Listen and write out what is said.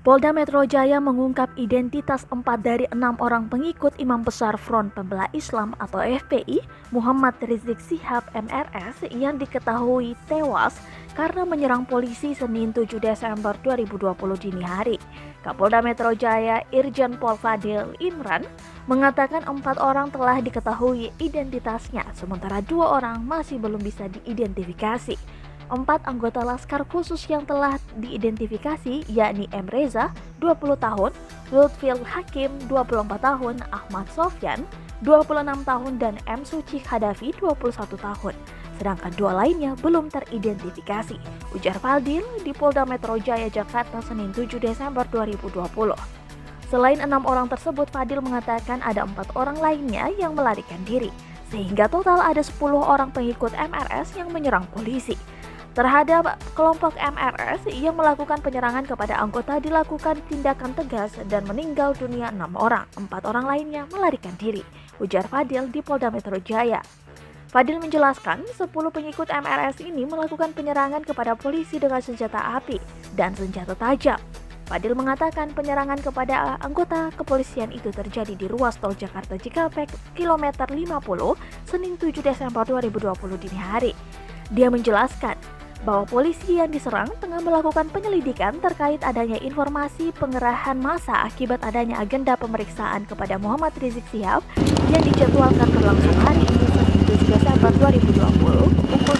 Polda Metro Jaya mengungkap identitas 4 dari 6 orang pengikut Imam Besar Front Pembela Islam atau FPI, Muhammad Rizik Syihab MRS yang diketahui tewas karena menyerang polisi Senin 7 Desember 2020 dini hari. Kapolda Metro Jaya Irjen Pol Fadil Imran mengatakan 4 orang telah diketahui identitasnya, sementara 2 orang masih belum bisa diidentifikasi. 4 anggota Laskar Khusus yang telah diidentifikasi yakni M. Reza, 20 tahun, Lutfil Hakim, 24 tahun, Ahmad Sofyan, 26 tahun, dan M. Suci Hadafi, 21 tahun. Sedangkan 2 lainnya belum teridentifikasi, ujar Fadil di Polda Metro Jaya, Jakarta, Senin 7 Desember 2020. Selain 6 orang tersebut, Fadil mengatakan ada 4 orang lainnya yang melarikan diri, sehingga total ada 10 orang pengikut MRS yang menyerang polisi. Terhadap kelompok MRS yang melakukan penyerangan kepada anggota dilakukan tindakan tegas dan meninggal dunia 6 orang, 4 orang lainnya melarikan diri, ujar Fadil di Polda Metro Jaya. Fadil menjelaskan 10 pengikut MRS ini melakukan penyerangan kepada polisi dengan senjata api dan senjata tajam. Fadil mengatakan penyerangan kepada anggota kepolisian itu terjadi di ruas tol Jakarta Cikampek, kilometer 50, Senin 7 Desember 2020 dini hari. Dia menjelaskan bahwa polisi yang diserang tengah melakukan penyelidikan terkait adanya informasi pengerahan massa akibat adanya agenda pemeriksaan kepada Muhammad Rizik Syihab yang dijadwalkan berlangsung hari ini Senin 7 Desember 2020 pukul